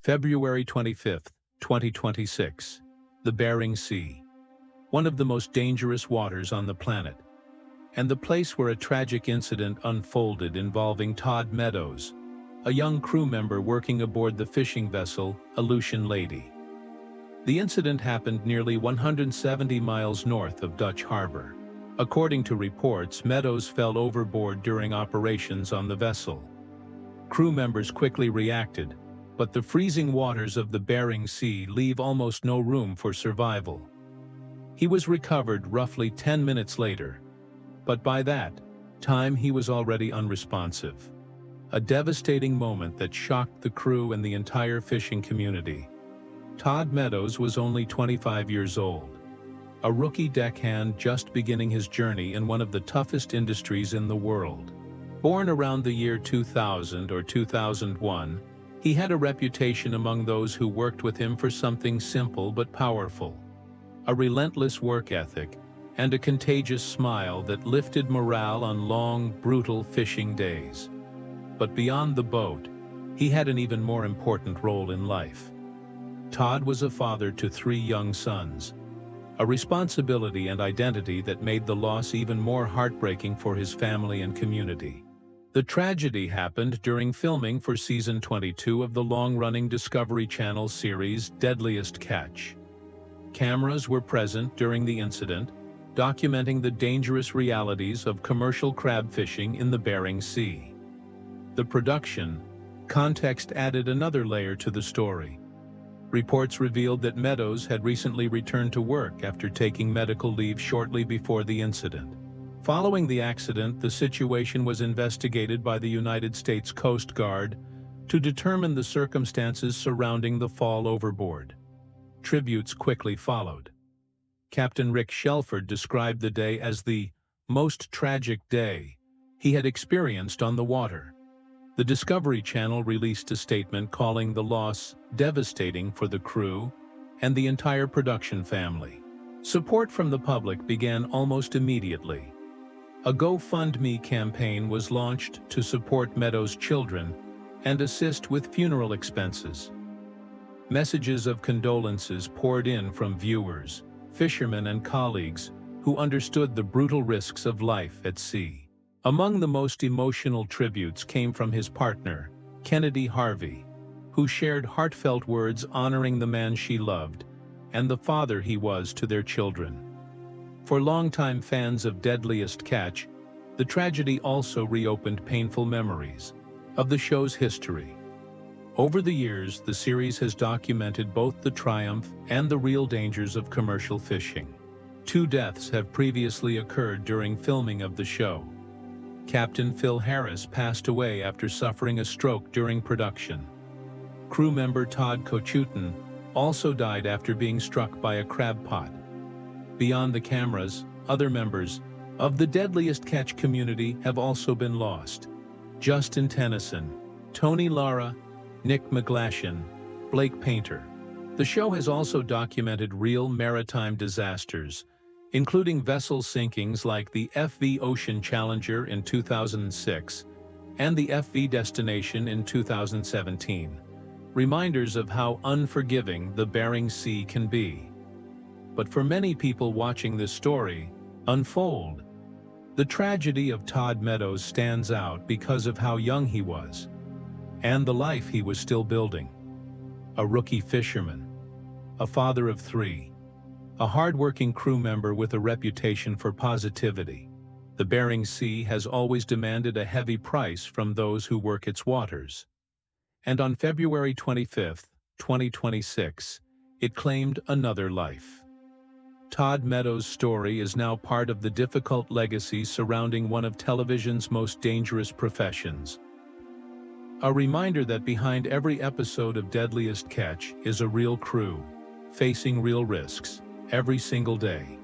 February 25th, 2026. The Bering Sea, one of the most dangerous waters on the planet, and the place where a tragic incident unfolded involving Todd Meadows, a young crew member working aboard the fishing vessel Aleutian Lady. The incident happened nearly 170 miles north of Dutch Harbor. According to reports, Meadows fell overboard during operations on the vessel. Crew members quickly reacted, but the freezing waters of the Bering Sea leave almost no room for survival. He was recovered roughly 10 minutes later, but by that time he was already unresponsive. A devastating moment that shocked the crew and the entire fishing community. Todd Meadows was only 25 years old, a rookie deckhand just beginning his journey in one of the toughest industries in the world. Born around the year 2000 or 2001, he had a reputation among those who worked with him for something simple but powerful: a relentless work ethic and a contagious smile that lifted morale on long, brutal fishing days. But beyond the boat, he had an even more important role in life. Todd was a father to 3 young sons, a responsibility and identity that made the loss even more heartbreaking for his family and community. The tragedy happened during filming for season 22 of the long-running Discovery Channel series Deadliest Catch. Cameras were present during the incident, documenting the dangerous realities of commercial crab fishing in the Bering Sea. The production context added another layer to the story. Reports revealed that Meadows had recently returned to work after taking medical leave shortly before the incident. Following the accident, the situation was investigated by the United States Coast Guard to determine the circumstances surrounding the fall overboard. Tributes quickly followed. Captain Rick Shelford described the day as the most tragic day he had experienced on the water. The Discovery Channel released a statement calling the loss devastating for the crew and the entire production family. Support from the public began almost immediately. A GoFundMe campaign was launched to support Meadows' children and assist with funeral expenses. Messages of condolences poured in from viewers, fishermen, and colleagues who understood the brutal risks of life at sea. Among the most emotional tributes came from his partner, Kennedy Harvey, who shared heartfelt words honoring the man she loved and the father he was to their children. For longtime fans of Deadliest Catch, the tragedy also reopened painful memories of the show's history. Over the years, the series has documented both the triumph and the real dangers of commercial fishing. 2 deaths have previously occurred during filming of the show. Captain Phil Harris passed away after suffering a stroke during production. Crew member Todd Kochutin also died after being struck by a crab pot. Beyond the cameras, other members of the Deadliest Catch community have also been lost. Justin Tennyson, Tony Lara, Nick McGlashan, Blake Painter. The show has also documented real maritime disasters, including vessel sinkings like the FV Ocean Challenger in 2006 and the FV Destination in 2017, reminders of how unforgiving the Bering Sea can be. But for many people watching this story unfold, the tragedy of Todd Meadows stands out because of how young he was and the life he was still building. A rookie fisherman, a father of 3, a hardworking crew member with a reputation for positivity. The Bering Sea has always demanded a heavy price from those who work its waters. And on February 25th, 2026, it claimed another life. Todd Meadows' story is now part of the difficult legacy surrounding one of television's most dangerous professions. A reminder that behind every episode of Deadliest Catch is a real crew, facing real risks every single day.